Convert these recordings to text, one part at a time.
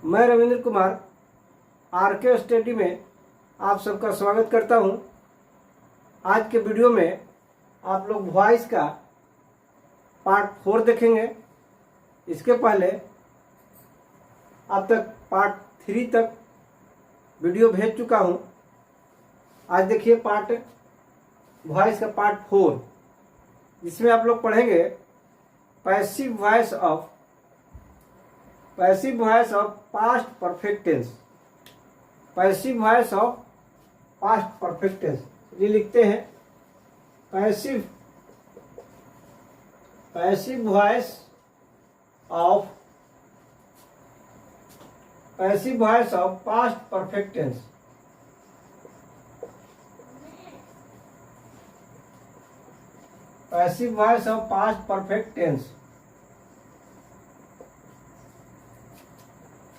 मैं Ravindra Kumar R K study में आप सबका स्वागत करता हूं। आज के वीडियो में आप लोग वॉइस का पार्ट 4 देखेंगे। इसके पहले अब तक पार्ट 3 तक वीडियो भेज चुका हूं। आज देखिए वॉइस का पार्ट 4, जिसमें आप लोग पढ़ेंगे passive voice of past perfect tense. Passive voice of past perfect tense ये लिखते हैं passive voice of past perfect tense. Passive voice of past perfect tense.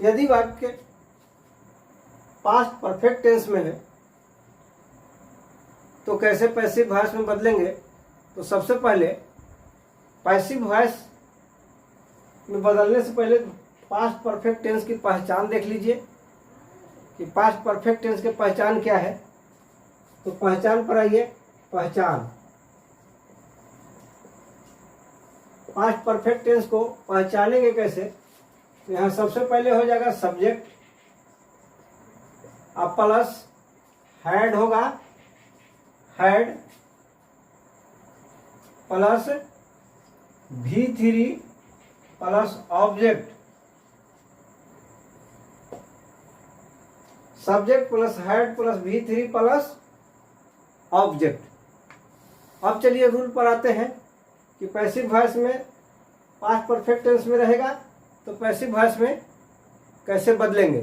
यदि वाक्य पास्ट परफेक्ट टेंस में है तो कैसे पैसिव वॉइस में बदलेंगे। तो सबसे पहले पैसिव वॉइस में बदलने से पहले पास्ट परफेक्ट टेंस की पहचान देख लीजिए कि पास्ट परफेक्ट टेंस की पहचान क्या है। तो पहचान पर आइए। पहचान पास्ट परफेक्ट टेंस को पहचानेंगे कैसे। यहाँ सबसे पहले हो जाएगा सब्जेक्ट, अब प्लस हैड होगा, had plus V3 plus object. Subject plus had plus V3 plus object. अब चलिए रूल पर आते हैं कि पैसिव वॉइस में पास्ट परफेक्ट टेंस में रहेगा तो पैसिव वॉइस में कैसे बदलेंगे।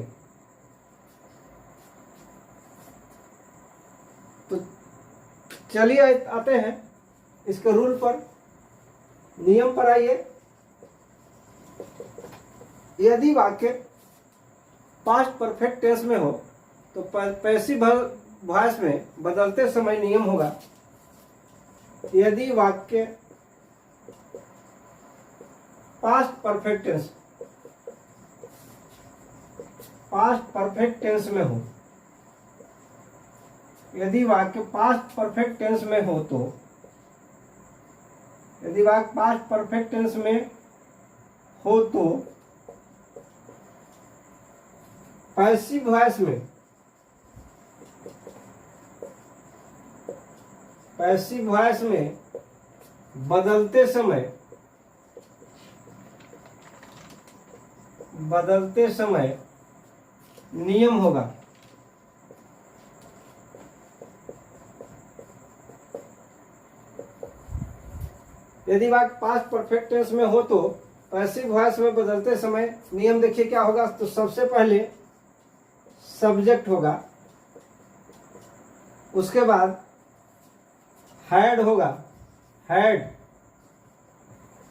तो चलिए आते हैं इसके रूल पर, नियम पर आइए। यदि वाक्य पास्ट परफेक्ट टेंस में हो तो पैसिव वॉइस में बदलते समय नियम होगा। यदि वाक्य पास्ट परफेक्ट टेंस में हो, यदि वाक्य पास्ट परफेक्ट टेंस में हो तो यदि वाक्य पास्ट परफेक्ट टेंस में हो तो पैसिव वॉइस में बदलते समय नियम होगा। यदि वाक्य पास्ट परफेक्ट टेंस में हो तो पैसिव वॉइस में बदलते समय नियम देखिए क्या होगा। तो सबसे पहले सब्जेक्ट होगा, उसके बाद हैड होगा, had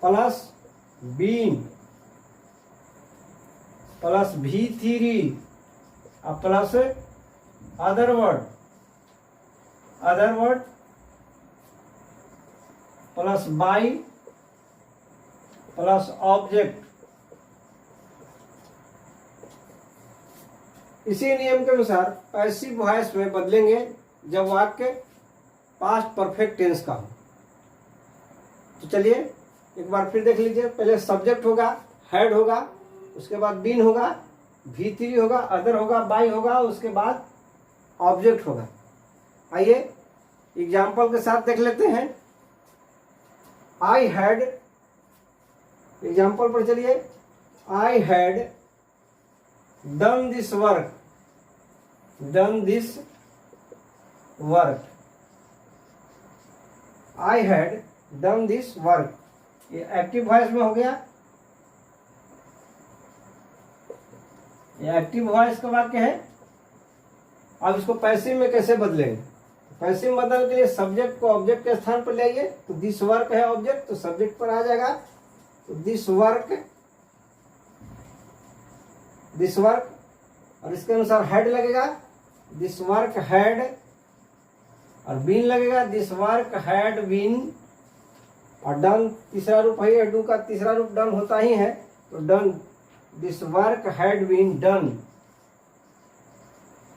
plus been plus V3 plus other word plus by plus object. इसी नियम के अनुसार पैसिव वॉइस में बदलेंगे जब वाक्य पास्ट परफेक्ट टेंस का हो। तो चलिए एक बार फिर देख लीजिए। पहले सब्जेक्ट होगा, हेड होगा, उसके बाद बीन होगा, V3 होगा, अदर होगा, बाई होगा, उसके बाद ऑब्जेक्ट होगा। आइए एग्जाम्पल के साथ देख लेते हैं। आई हैड, एग्जाम्पल पर चलिए। I had done this work, I had done this work. ये एक्टिव वॉइस में हो गया। ये एक्टिव वॉइस का वाक्य है। अब इसको पैसिव में कैसे बदलेंगे। पैसिव में बदलने के लिए सब्जेक्ट को ऑब्जेक्ट के स्थान पर ले आइए। तो दिस वर्क है ऑब्जेक्ट, तो सब्जेक्ट पर आ जाएगा। तो दिस वर्क और इसके अनुसार हेड लगेगा, दिस वर्क हैड, और बीन लगेगा, दिस वर्क हैड बीन। और डन तीसरा रूप है, डू का तीसरा रूप डन होता ही है, तो done this work had been done,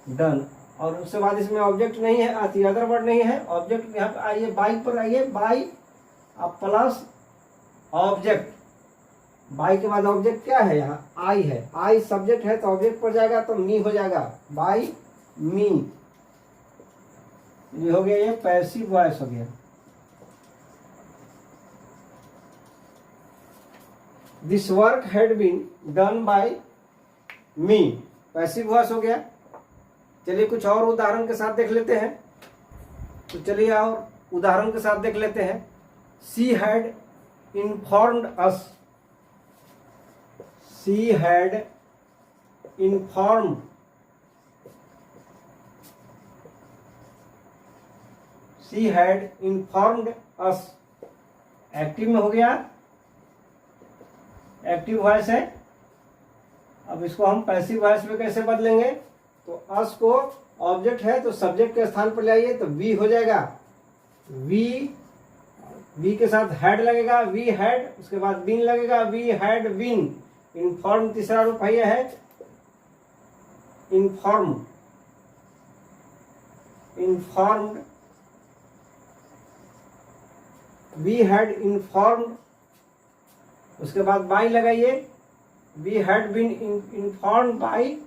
done. और उसके बाद इसमें ऑब्जेक्ट नहीं है, आती अदर वर्ड नहीं है, ऑब्जेक्ट यहाँ पे आइए, बाई पर आइए, बाई अब प्लस ऑब्जेक्ट, बाई के बाद ऑब्जेक्ट क्या है, यहाँ आई है, आई सब्जेक्ट है तो ऑब्जेक्ट पर जाएगा तो मी हो जाएगा, बाई मी। ये हो गया, ये पैसिव वॉइस हो गया। This work had been done by me, passive voice हो गया। चलिए कुछ और उदाहरण के साथ देख लेते हैं। तो चलिए और उदाहरण के साथ देख लेते हैं। She had informed us, she had informed, she had informed us, active में हो गया, एक्टिव वॉइस है। अब इसको हम पैसिव वॉइस में कैसे बदलेंगे, तो अस को ऑब्जेक्ट है तो सब्जेक्ट के स्थान पर ले आइए तो वी हो जाएगा, वी, वी के साथ हैड लगेगा, वी हैड, उसके बाद बीन लगेगा, वी हैड बीन। इन्फॉर्म तीसरा रूप है inform, informed, we had informed, उसके बाद बाई लगाइए, we had been informed by,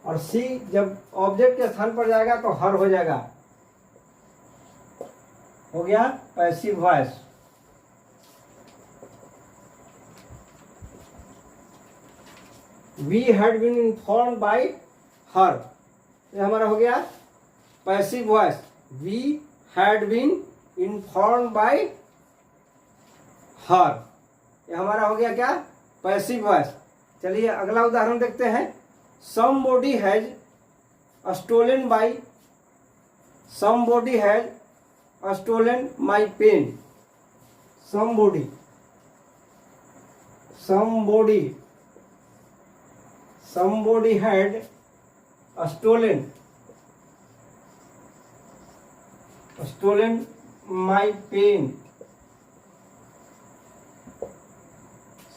और सी जब ऑब्जेक्ट के स्थान पर जाएगा तो हर हो जाएगा, हो गया passive voice. We had been informed by her, ये हमारा हो गया passive voice. We had been informed by her, ये हमारा हो गया क्या, पैसिव वॉइस। चलिए अगला उदाहरण देखते हैं। Somebody has stolen by, somebody has stolen my pen, somebody, somebody, somebody had stolen, stolen my pen,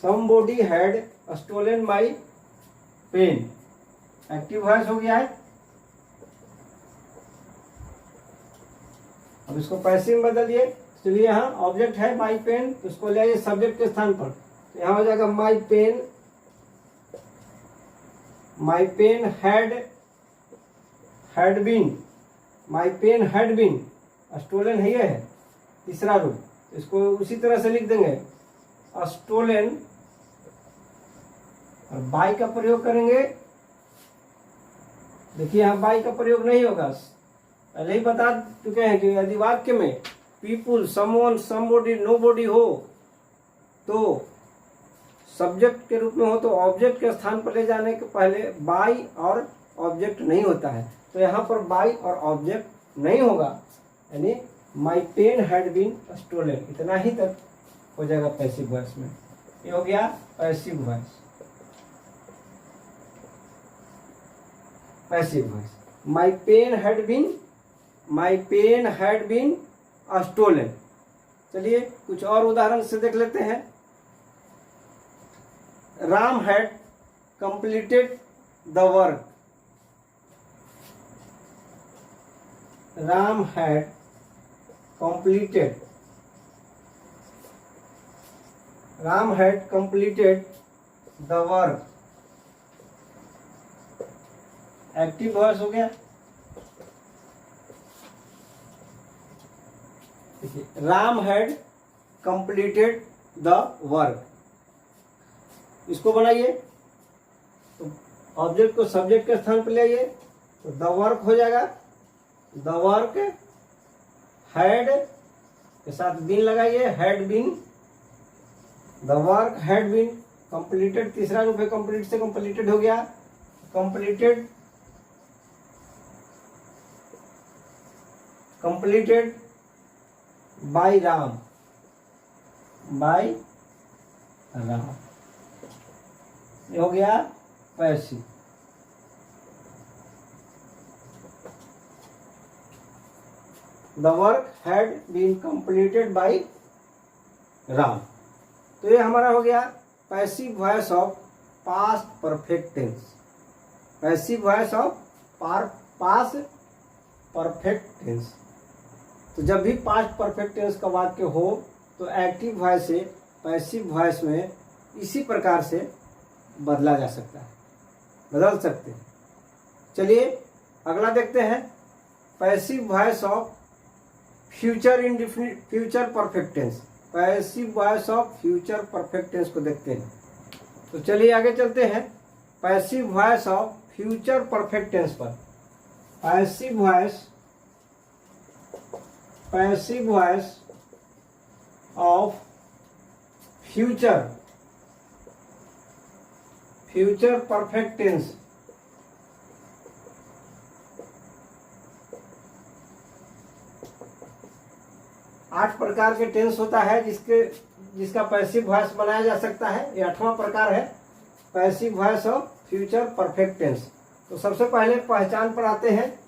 somebody had stolen my pen, active voice हो गया है। अब इसको पैसिव में बदल दिए। चलिए यहाँ ऑब्जेक्ट है माई पेन, इसको ले आइए सब्जेक्ट के स्थान पर, तो यहाँ हो जाएगा my pen, my pen had been, my pen had been, stolen है ये है तीसरा रूप, इसको उसी तरह से लिख देंगे स्टोलन, और बाई का प्रयोग करेंगे। देखिए यहाँ बाई का प्रयोग नहीं होगा, पहले ही बता चुके हैं कि यदि वाक्य में पीपुल, समवन, समबॉडी, नोबॉडी हो तो सब्जेक्ट के रूप में हो तो ऑब्जेक्ट के स्थान पर ले जाने के पहले बाई और ऑब्जेक्ट नहीं होता है, तो यहाँ पर बाई और ऑब्जेक्ट नहीं होगा, यानी माई पेन हैड बीन स्टोलन, इतना ही तक हो जाएगा पैसिव वॉइस में। ये हो गया passive voice, passive voice. My pen had been, my pen had been stolen. चलिए कुछ और उदाहरण से देख लेते हैं। Ram had completed the work, Ram had completed, Ram had completed the work, active voice हो गया। Ram had completed the work, इसको बनाइए तो ऑब्जेक्ट को सब्जेक्ट के स्थान पर ले आइए तो द वर्क हो जाएगा, द वर्क हैड के साथ बीन लगाइए, had been, the work had been completed, तीसरा रूप है कंप्लीट से कंप्लीटेड हो गया, completed, completed by Ram, by Ram, ये हो गया passive. The work had been completed by Ram, तो ये हमारा हो गया passive voice of past perfect tense, passive voice of past perfect tense. तो जब भी पास्ट परफेक्ट टेंस का वाक्य हो तो एक्टिव वॉइस से पैसिव वॉइस में इसी प्रकार से बदला जा सकता है, बदल सकते हैं। चलिए अगला देखते हैं, passive voice of future indefinite future perfect tense. Passive voice of future perfect tense को देखते हैं। तो चलिए आगे चलते हैं passive voice of future perfect tense पर। Passive voice of future perfect tense. आठ प्रकार के टेंस होता है जिसका पैसिव वॉइस बनाया जा सकता है। ये 8वां प्रकार है passive voice of future perfect tense. तो सबसे पहले पहचान पर आते हैं,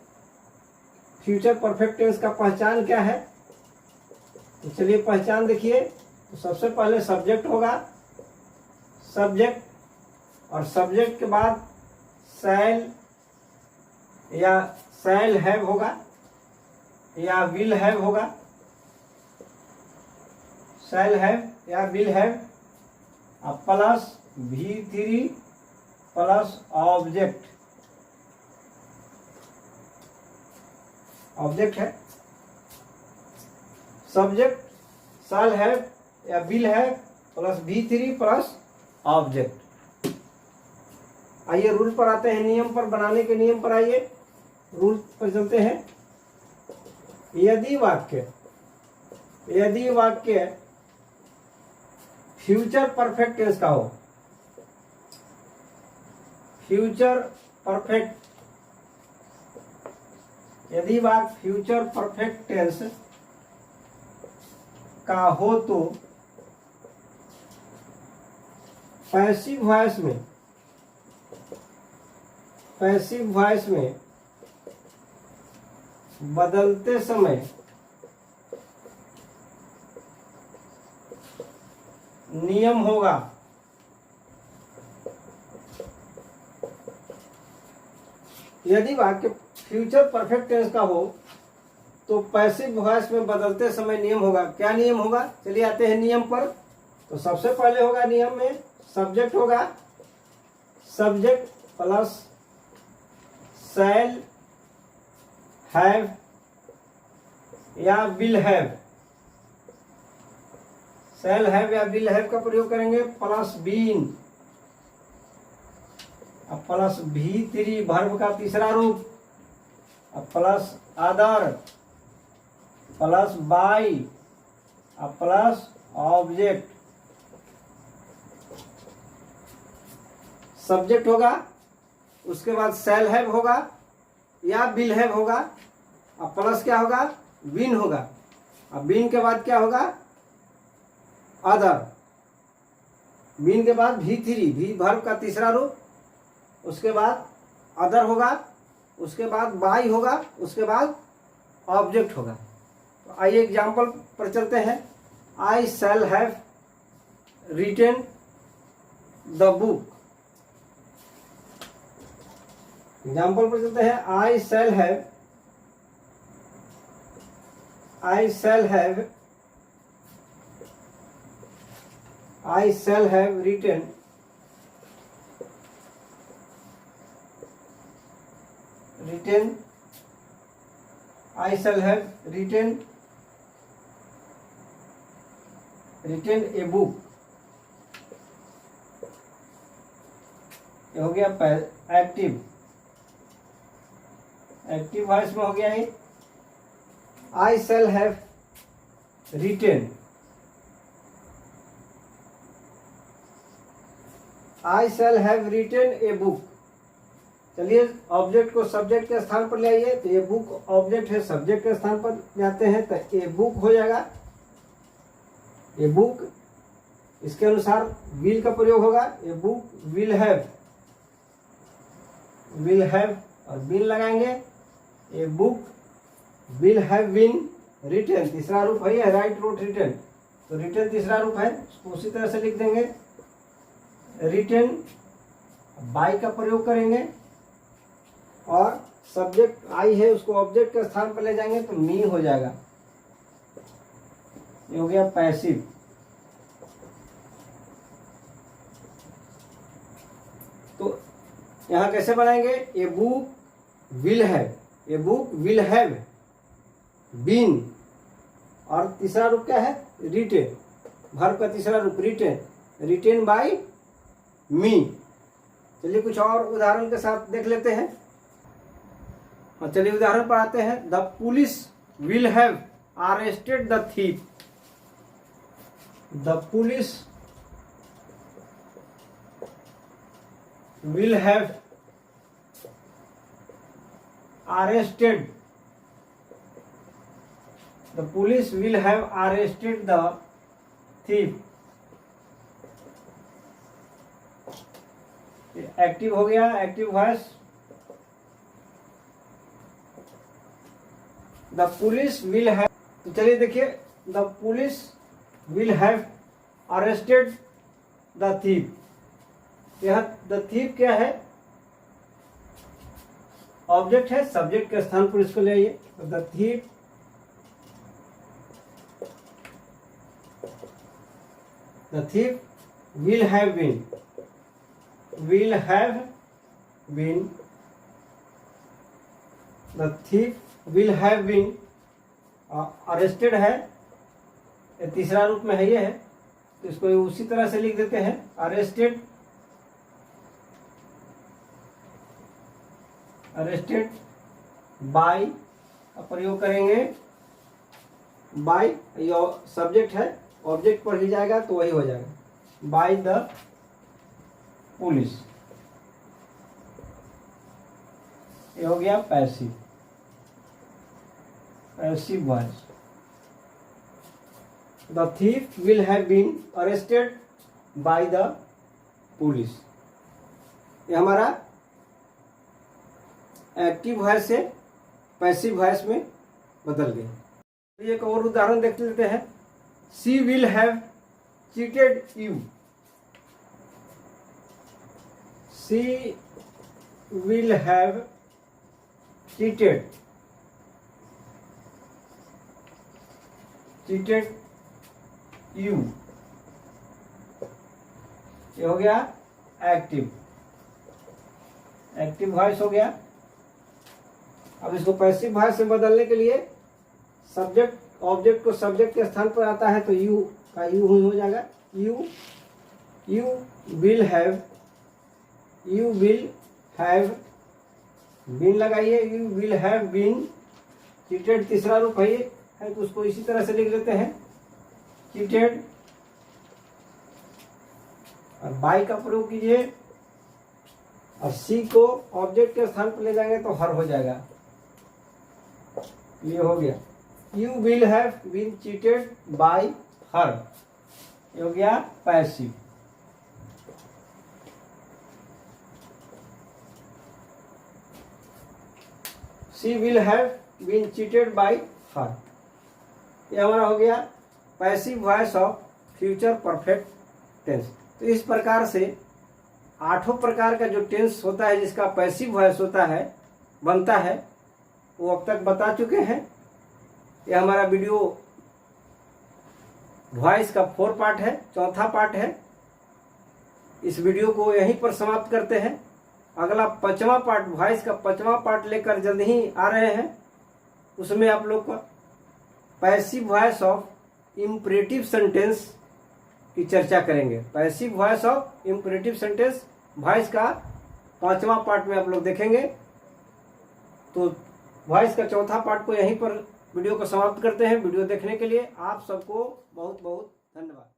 फ्यूचर परफेक्ट टेंस का पहचान क्या है। तो चलिए पहचान देखिए। तो सबसे पहले सब्जेक्ट होगा, सब्जेक्ट, और सब्जेक्ट के बाद शैल या शैल हैव होगा या विल हैव होगा, शैल हैव या will have, plus V3 plus object. Object है सब्जेक्ट, शैल हैव या will have plus V3 plus object. आइए रूल पर आते हैं, नियम पर, बनाने के नियम पर आइए, रूल पर चलते हैं। यदि वाक्य फ्यूचर परफेक्ट टेंस का हो, फ्यूचर परफेक्ट, यदि वाक्य फ्यूचर परफेक्ट टेंस का हो तो पैसिव वॉइस में बदलते समय नियम होगा। यदि वाक्य फ्यूचर परफेक्ट टेंस का हो तो पैसिव वॉइस में बदलते समय नियम होगा। क्या नियम होगा, चलिए आते हैं नियम पर। तो सबसे पहले होगा नियम में सब्जेक्ट होगा, सब्जेक्ट प्लस शैल हैव या विल हैव, शैल हैव या विल हैव का प्रयोग करेंगे, प्लस बीन, अब प्लस V3 वर्ब का तीसरा रूप, अब प्लस अदर, प्लस बाय, अब प्लस ऑब्जेक्ट। सब्जेक्ट होगा, उसके बाद शैल हैव होगा या विल हैव होगा, अब प्लस क्या होगा, विन होगा। अब विन के बाद क्या होगा, अदर, बीन के बाद V3 भी वर्ब का तीसरा रूप, उसके बाद अदर होगा, उसके बाद बाय होगा, उसके बाद ऑब्जेक्ट होगा। तो आइए एग्जाम्पल पर चलते हैं। I shall have written the book. Example पर चलते हैं। I shall have written a book। ये हो गया एक्टिव वॉइस में हो गया ये। I shall have written, I shall have written a book. चलिए ऑब्जेक्ट को सब्जेक्ट के स्थान पर ले आइए। तो ये बुक ऑब्जेक्ट है, सब्जेक्ट के स्थान पर जाते हैं तो ए बुक हो जाएगा। ए बुक, इसके अनुसार विल का प्रयोग होगा। ए बुक विल हैव और विल लगाएंगे। A book will have been written, तीसरा रूप है, राइट रोट रिटेन, तो रिटेन तीसरा रूप है, उसको उसी तरह से लिख देंगे। रिटेन बाई का प्रयोग करेंगे और सब्जेक्ट आई है उसको ऑब्जेक्ट के स्थान पर ले जाएंगे तो मी हो जाएगा। ये हो गया पैसिव। तो यहां कैसे बनाएंगे? A book will have, a book will have been, और तीसरा रूप क्या है? रिटेन। वर्ब का तीसरा रूप रिटेन, रिटेन बाय मी। चलिए कुछ और उदाहरण के साथ देख लेते हैं। और चलिए उदाहरण पर आते हैं। The police will have arrested the thief, the police will have arrested, the police will have arrested the thief. Active हो गया, active voice. The police will have, तो चलिए देखिए, the police will have arrested the thief. यह the thief क्या है? Object है, subject के स्थान पर इसको ले आइए। The thief will have been, will have been, the thief will have been arrested है, ये तीसरा रूप में है, ये है, तो इसको उसी तरह से लिख देते हैं। arrested, arrested by का प्रयोग करेंगे। by ये सब्जेक्ट है, ऑब्जेक्ट पर ही जाएगा तो वही हो जाएगा। बाय द पुलिस, ये हो गया passive, passive voice. The thief will have been arrested by the police. ये हमारा एक्टिव वॉइस से पैसिव वॉइस में बदल गया। एक और उदाहरण देख लेते हैं। She will have cheated you, she will have cheated you। ये हो गया एक्टिव, एक्टिव वॉइस हो गया। अब इसको पैसिव वॉइस में बदलने के लिए सब्जेक्ट ऑब्जेक्ट को सब्जेक्ट के स्थान पर आता है तो यू का यू हो जाएगा। यू विल हैव बीन लगाइए, you will have been cheated, तीसरा रूप है तो उसको इसी तरह से लिख लेते हैं, चीटेड। और बाय का प्रयोग कीजिए और सी को ऑब्जेक्ट के स्थान पर ले जाएंगे तो हर हो जाएगा। ये हो गया। You will have been cheated by her, ये हो गया passive. She will have been cheated by her, ये हमारा हो गया passive voice of future perfect tense. तो इस प्रकार से 8 प्रकार का जो टेंस होता है जिसका पैसिव वॉइस होता है बनता है वो अब तक बता चुके हैं। यह हमारा वीडियो वॉइस का 4 पार्ट है, चौथा पार्ट है। इस वीडियो को यहीं पर समाप्त करते हैं। अगला 5वां पार्ट, वॉइस का 5वां पार्ट लेकर जल्द ही आ रहे हैं। उसमें आप लोग का passive voice of imperative sentence की चर्चा करेंगे। Passive voice of imperative sentence voice का 5वां पार्ट में आप लोग देखेंगे। तो वॉइस का चौथा पार्ट को यहीं पर वीडियो को समाप्त करते हैं। वीडियो देखने के लिए आप सबको बहुत बहुत धन्यवाद।